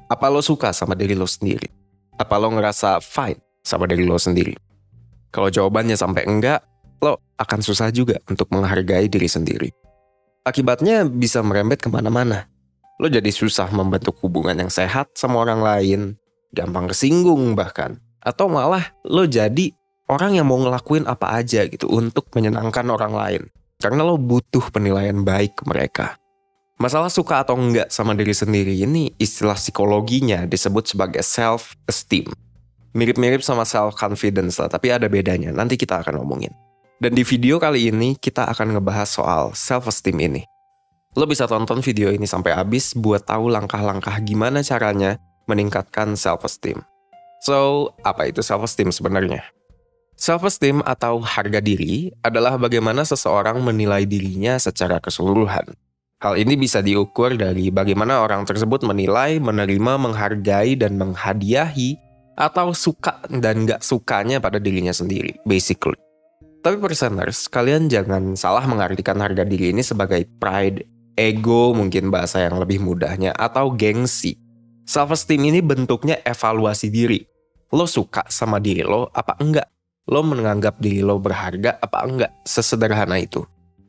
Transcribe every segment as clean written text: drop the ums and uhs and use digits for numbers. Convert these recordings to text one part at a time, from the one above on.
Apa lo suka sama diri lo sendiri? Apa lo ngerasa fine sama diri lo sendiri? Kalau jawabannya sampai enggak, lo akan susah juga untuk menghargai diri sendiri. Akibatnya bisa merembet kemana-mana. Lo jadi susah membentuk hubungan yang sehat sama orang lain, gampang kesinggung bahkan. Atau malah lo jadi orang yang mau ngelakuin apa aja gitu untuk menyenangkan orang lain. Karena lo butuh penilaian baik ke mereka. Masalah suka atau enggak sama diri sendiri ini istilah psikologinya disebut sebagai self-esteem. Mirip-mirip sama self-confidence lah, tapi ada bedanya. Nanti kita akan ngomongin. Dan di video kali ini kita akan ngebahas soal self-esteem ini. Lo bisa tonton video ini sampai habis buat tahu langkah-langkah gimana caranya meningkatkan self-esteem. So, apa itu self-esteem sebenarnya? Self-esteem atau harga diri adalah bagaimana seseorang menilai dirinya secara keseluruhan. Hal ini bisa diukur dari bagaimana orang tersebut menilai, menerima, menghargai, dan menghadiahi atau suka dan gak sukanya pada dirinya sendiri, basically. Tapi perseners, kalian jangan salah mengartikan harga diri ini sebagai pride, ego mungkin bahasa yang lebih mudahnya, atau gengsi. Self-esteem ini bentuknya evaluasi diri. Lo suka sama diri lo apa enggak? Lo menganggap diri lo berharga apa enggak? Sesederhana itu.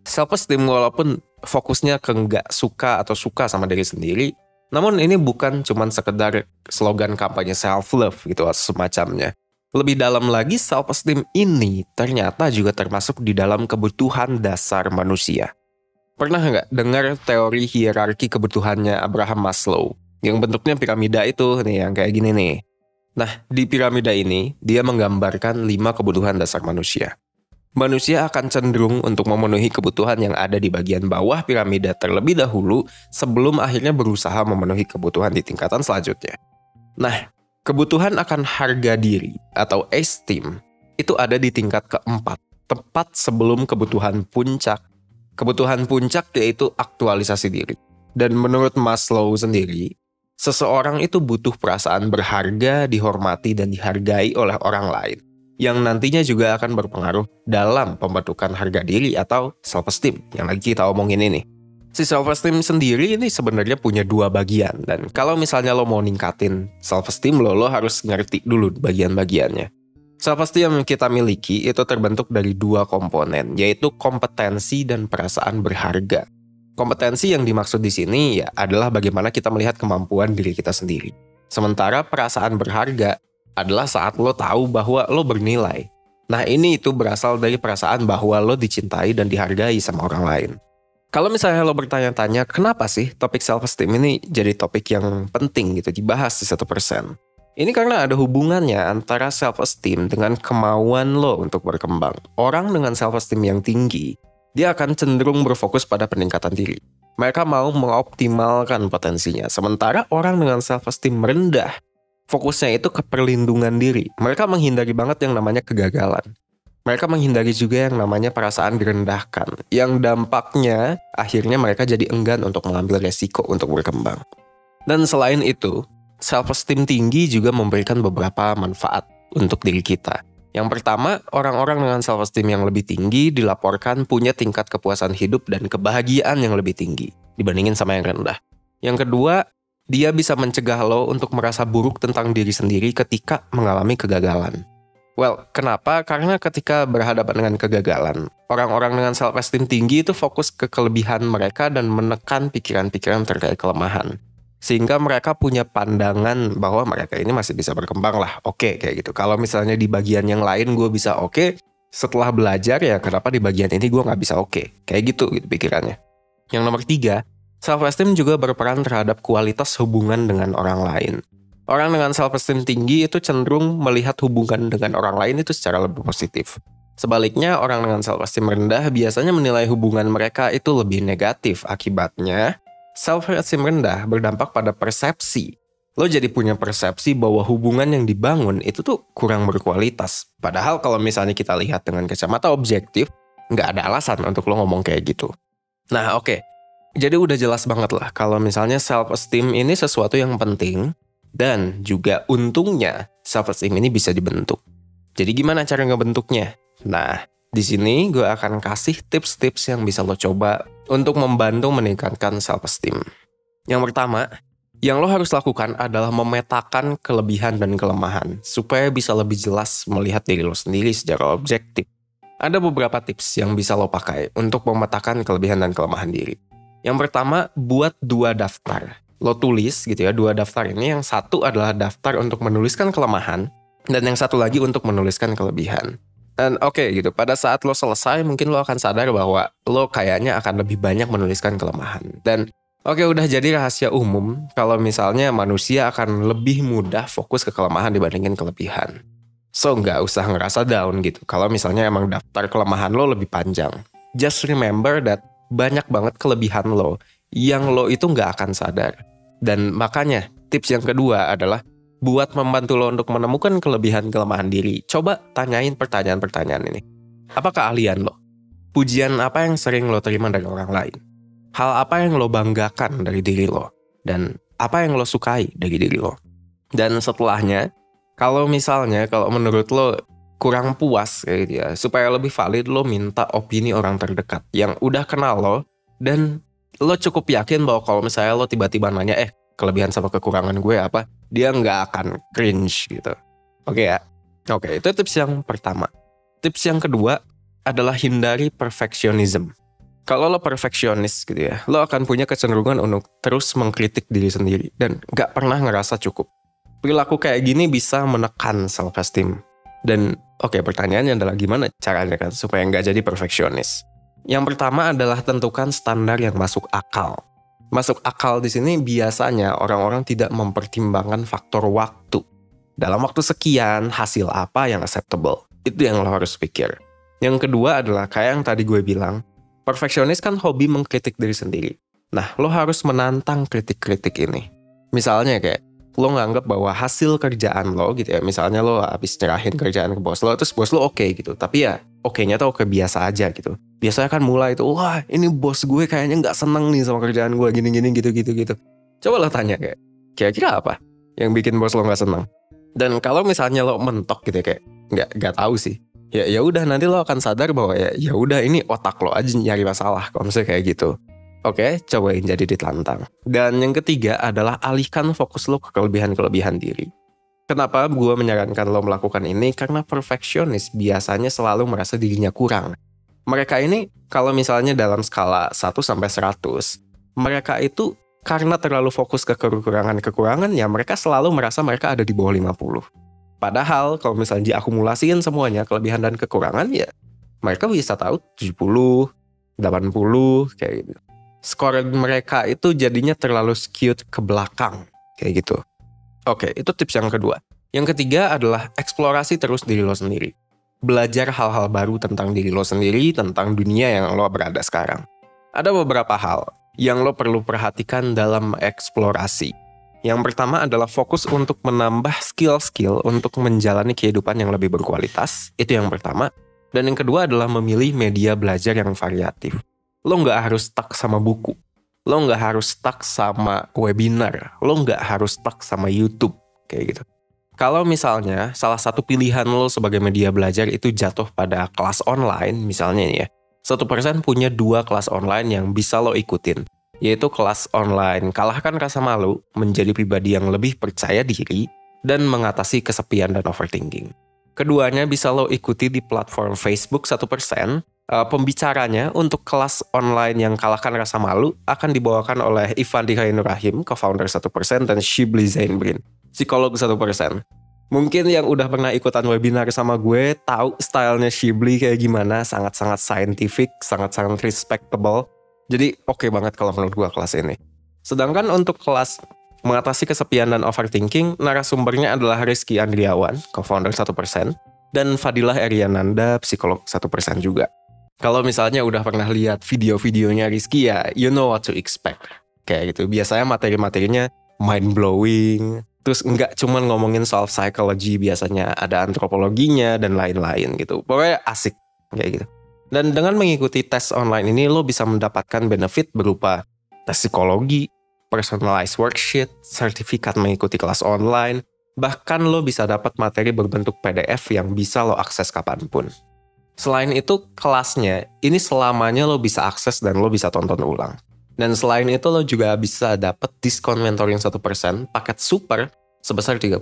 Self-esteem walaupun fokusnya ke nggak suka atau suka sama diri sendiri, namun ini bukan cuma sekedar slogan kampanye self-love gitu atau semacamnya. Lebih dalam lagi, self-esteem ini ternyata juga termasuk di dalam kebutuhan dasar manusia. Pernah nggak dengar teori hierarki kebutuhannya Abraham Maslow? Yang bentuknya piramida itu nih, yang kayak gini nih. Nah, di piramida ini, dia menggambarkan 5 kebutuhan dasar manusia. Manusia akan cenderung untuk memenuhi kebutuhan yang ada di bagian bawah piramida terlebih dahulu sebelum akhirnya berusaha memenuhi kebutuhan di tingkatan selanjutnya. Nah, kebutuhan akan harga diri atau esteem itu ada di tingkat keempat, tepat sebelum kebutuhan puncak. Kebutuhan puncak yaitu aktualisasi diri. Dan menurut Maslow sendiri, seseorang itu butuh perasaan berharga, dihormati, dan dihargai oleh orang lain, yang nantinya juga akan berpengaruh dalam pembentukan harga diri atau self-esteem yang lagi kita omongin ini. Si self-esteem sendiri ini sebenarnya punya 2 bagian, dan kalau misalnya lo mau ningkatin self-esteem lo harus ngerti dulu bagian-bagiannya. Self-esteem yang kita miliki itu terbentuk dari 2 komponen, yaitu kompetensi dan perasaan berharga. Kompetensi yang dimaksud di sini ya adalah bagaimana kita melihat kemampuan diri kita sendiri. Sementara perasaan berharga adalah saat lo tahu bahwa lo bernilai. Nah, ini itu berasal dari perasaan bahwa lo dicintai dan dihargai sama orang lain. Kalau misalnya lo bertanya-tanya, kenapa sih topik self-esteem ini jadi topik yang penting gitu dibahas di 1%? Ini karena ada hubungannya antara self-esteem dengan kemauan lo untuk berkembang. Orang dengan self-esteem yang tinggi, dia akan cenderung berfokus pada peningkatan diri. Mereka mau mengoptimalkan potensinya. Sementara orang dengan self-esteem rendah, fokusnya itu ke perlindungan diri. Mereka menghindari banget yang namanya kegagalan. Mereka menghindari juga yang namanya perasaan direndahkan. Yang dampaknya, akhirnya mereka jadi enggan untuk mengambil resiko untuk berkembang. Dan selain itu, self-esteem tinggi juga memberikan beberapa manfaat untuk diri kita. Yang pertama, orang-orang dengan self-esteem yang lebih tinggi dilaporkan punya tingkat kepuasan hidup dan kebahagiaan yang lebih tinggi dibandingin sama yang rendah. Yang kedua, dia bisa mencegah lo untuk merasa buruk tentang diri sendiri ketika mengalami kegagalan. Well, kenapa? Karena ketika berhadapan dengan kegagalan, orang-orang dengan self-esteem tinggi itu fokus ke kelebihan mereka dan menekan pikiran-pikiran terkait kelemahan. Sehingga mereka punya pandangan bahwa mereka ini masih bisa berkembang lah. Oke, kayak gitu. Kalau misalnya di bagian yang lain gue bisa oke, setelah belajar ya kenapa di bagian ini gue nggak bisa oke. Kayak gitu pikirannya. Yang nomor 3, self-esteem juga berperan terhadap kualitas hubungan dengan orang lain. Orang dengan self-esteem tinggi itu cenderung melihat hubungan dengan orang lain itu secara lebih positif. Sebaliknya, orang dengan self-esteem rendah biasanya menilai hubungan mereka itu lebih negatif. Akibatnya, self-esteem rendah berdampak pada persepsi. Lo jadi punya persepsi bahwa hubungan yang dibangun itu tuh kurang berkualitas. Padahal kalau misalnya kita lihat dengan kacamata objektif, nggak ada alasan untuk lo ngomong kayak gitu. Nah, oke. Jadi udah jelas banget lah kalau misalnya self-esteem ini sesuatu yang penting dan juga untungnya self-esteem ini bisa dibentuk. Jadi gimana cara ngebentuknya? Nah, di sini gue akan kasih tips-tips yang bisa lo coba untuk membantu meningkatkan self-esteem. Yang pertama, Yang lo harus lakukan adalah memetakan kelebihan dan kelemahan, supaya bisa lebih jelas melihat diri lo sendiri secara objektif. Ada beberapa tips yang bisa lo pakai untuk memetakan kelebihan dan kelemahan diri. Yang pertama, buat 2 daftar. Lo tulis gitu ya, 2 daftar ini. Yang satu adalah daftar untuk menuliskan kelemahan, dan yang satu lagi untuk menuliskan kelebihan. Dan oke gitu, pada saat lo selesai mungkin lo akan sadar bahwa lo kayaknya akan lebih banyak menuliskan kelemahan. Dan oke, udah jadi rahasia umum kalau misalnya manusia akan lebih mudah fokus ke kelemahan dibandingin kelebihan. So, nggak usah ngerasa down gitu kalau misalnya emang daftar kelemahan lo lebih panjang. Just remember that banyak banget kelebihan lo yang lo itu nggak akan sadar. Dan makanya tips yang kedua adalah buat membantu lo untuk menemukan kelebihan-kelemahan diri. Coba tanyain pertanyaan-pertanyaan ini. Apa keahlian lo? Pujian apa yang sering lo terima dari orang lain? Hal apa yang lo banggakan dari diri lo? Dan apa yang lo sukai dari diri lo? Dan setelahnya, kalau menurut lo kurang puas kayak gitu ya, supaya lebih valid lo minta opini orang terdekat yang udah kenal lo, dan lo cukup yakin bahwa kalau misalnya lo tiba-tiba nanya, kelebihan sama kekurangan gue apa, dia nggak akan cringe gitu. Oke ya? Oke, itu tips yang pertama. Tips yang kedua adalah hindari perfectionism. Kalau lo perfeksionis gitu ya, lo akan punya kecenderungan untuk terus mengkritik diri sendiri dan nggak pernah ngerasa cukup. Perilaku kayak gini bisa menekan self-esteem. Dan pertanyaannya adalah gimana caranya kan supaya nggak jadi perfeksionis. Yang pertama adalah tentukan standar yang masuk akal. Masuk akal di sini biasanya orang-orang tidak mempertimbangkan faktor waktu. Dalam waktu sekian, hasil apa yang acceptable? Itu yang lo harus pikir. Yang kedua adalah kayak yang tadi gue bilang, perfeksionis kan hobi mengkritik diri sendiri. Nah, lo harus menantang kritik-kritik ini. Misalnya kayak, lo nganggap bahwa hasil kerjaan lo gitu ya, misalnya lo habis nyerahin kerjaan ke bos lo, terus bos lo oke gitu. Tapi ya, oke-nya tuh oke biasa aja gitu. Biasanya kan mulai tuh, wah ini bos gue kayaknya gak seneng nih sama kerjaan gue, gini-gini gitu. Coba lo tanya kayak, kira-kira apa yang bikin bos lo gak seneng? Dan kalau misalnya lo mentok gitu ya, kayak, gak tahu sih. Ya udah nanti lo akan sadar bahwa ya udah ini otak lo aja nyari masalah kalau misalnya kayak gitu. Oke, cobain jadi ditantang. Dan yang ketiga adalah alihkan fokus lo ke kelebihan-kelebihan diri. Kenapa gue menyarankan lo melakukan ini? Karena perfeksionis biasanya selalu merasa dirinya kurang. Mereka ini kalau misalnya dalam skala 1-100, mereka itu karena terlalu fokus ke kekurangan-kekurangan ya mereka selalu merasa mereka ada di bawah 50. Padahal kalau misalnya diakumulasiin semuanya kelebihan dan kekurangan ya mereka bisa tahu 70, 80 kayak gitu. Skor mereka itu jadinya terlalu skewed ke belakang kayak gitu. Oke, itu tips yang kedua. Yang ketiga adalah eksplorasi terus diri lo sendiri. Belajar hal-hal baru tentang diri lo sendiri, tentang dunia yang lo berada sekarang. Ada beberapa hal yang lo perlu perhatikan dalam eksplorasi. Yang pertama adalah fokus untuk menambah skill-skill untuk menjalani kehidupan yang lebih berkualitas. Itu yang pertama. Dan yang kedua adalah memilih media belajar yang variatif. Lo nggak harus stuck sama buku. Lo nggak harus stuck sama webinar. Lo nggak harus stuck sama YouTube. Kayak gitu. Kalau misalnya salah satu pilihan lo sebagai media belajar itu jatuh pada kelas online, misalnya nih ya, 1% punya 2 kelas online yang bisa lo ikutin, yaitu kelas online kalahkan rasa malu, menjadi pribadi yang lebih percaya diri, dan mengatasi kesepian dan overthinking. Keduanya bisa lo ikuti di platform Facebook 1%, pembicaranya untuk kelas online yang kalahkan rasa malu akan dibawakan oleh Ivan Dikainurahim, co-founder 1%, dan Shibli Zainbrin, psikolog 1%. Mungkin yang udah pernah ikutan webinar sama gue tahu stylenya Shibli kayak gimana, sangat-sangat scientific, sangat-sangat respectable. Jadi oke banget kalau menurut gue kelas ini. Sedangkan untuk kelas mengatasi kesepian dan overthinking, narasumbernya adalah Rizky Andriawan, co-founder 1%, dan Fadilah Eriananda, psikolog 1% juga. Kalau misalnya udah pernah lihat video-videonya Rizky ya, you know what to expect. Kayak gitu, biasanya materi-materinya mind-blowing, terus nggak cuma ngomongin soal psychology, biasanya ada antropologinya dan lain-lain gitu. Pokoknya asik, kayak gitu. Dan dengan mengikuti tes online ini, lo bisa mendapatkan benefit berupa tes psikologi, personalized worksheet, sertifikat mengikuti kelas online, bahkan lo bisa dapat materi berbentuk PDF yang bisa lo akses kapanpun. Selain itu, kelasnya ini selamanya lo bisa akses dan lo bisa tonton ulang. Dan selain itu lo juga bisa dapat diskon mentoring 1% paket super sebesar 30%.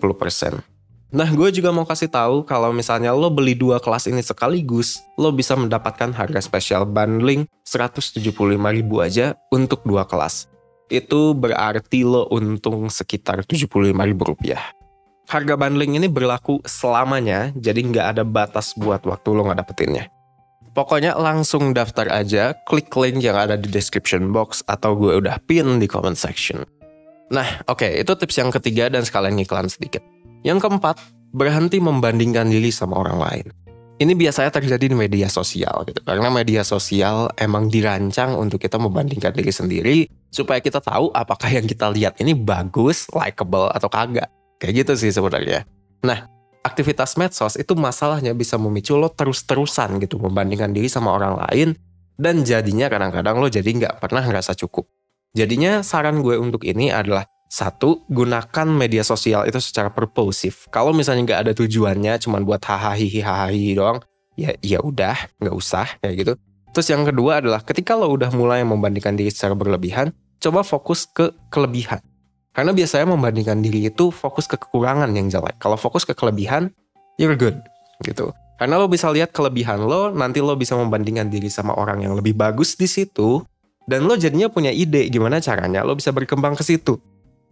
Nah, gue juga mau kasih tahu kalau misalnya lo beli 2 kelas ini sekaligus, lo bisa mendapatkan harga spesial bundling 175.000 aja untuk 2 kelas. Itu berarti lo untung sekitar 75.000 rupiah. Harga bundling ini berlaku selamanya, jadi nggak ada batas buat waktu lo nggak dapetinnya. Pokoknya langsung daftar aja, klik link yang ada di description box atau gue udah pin di comment section. Nah, oke, itu tips yang ketiga dan sekalian ngiklan sedikit. Yang keempat, berhenti membandingkan diri sama orang lain. Ini biasanya terjadi di media sosial gitu. Karena media sosial emang dirancang untuk kita membandingkan diri sendiri supaya kita tahu apakah yang kita lihat ini bagus, likable atau kagak. Kayak gitu sih sebenarnya. Nah, aktivitas medsos itu masalahnya bisa memicu lo terus-terusan gitu membandingkan diri sama orang lain dan jadinya kadang-kadang lo jadi nggak pernah ngerasa cukup. Jadinya saran gue untuk ini adalah 1, gunakan media sosial itu secara purposive. Kalau misalnya nggak ada tujuannya, cuman buat hahaha doang, ya udah nggak usah kayak gitu. Terus yang kedua adalah ketika lo udah mulai membandingkan diri secara berlebihan, coba fokus ke kelebihan. Karena biasanya membandingkan diri itu fokus ke kekurangan yang jelek. Kalau fokus ke kelebihan, you're good gitu. Karena lo bisa lihat kelebihan lo, nanti lo bisa membandingkan diri sama orang yang lebih bagus di situ, dan lo jadinya punya ide gimana caranya lo bisa berkembang ke situ.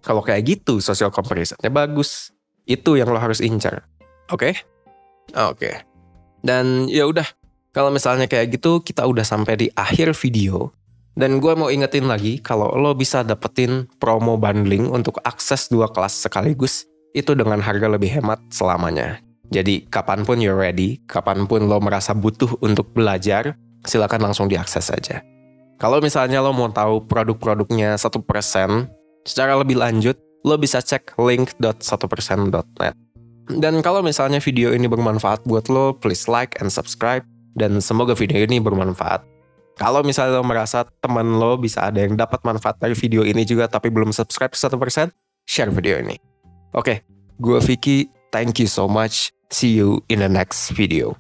Kalau kayak gitu, social comparison-nya bagus. Itu yang lo harus incar. Oke? Oke. Dan ya udah, kalau misalnya kayak gitu, kita udah sampai di akhir video. Dan gue mau ingetin lagi, kalau lo bisa dapetin promo bundling untuk akses 2 kelas sekaligus, itu dengan harga lebih hemat selamanya. Jadi, kapanpun you're ready, kapanpun lo merasa butuh untuk belajar, silakan langsung diakses saja. Kalau misalnya lo mau tahu produk-produknya 1% secara lebih lanjut, lo bisa cek link.1%.net. Dan kalau misalnya video ini bermanfaat buat lo, please like and subscribe, dan semoga video ini bermanfaat. Kalau misalnya lo merasa teman lo bisa ada yang dapat manfaat dari video ini juga tapi belum subscribe 1%, share video ini. Oke, gue Vicky, thank you so much. See you in the next video.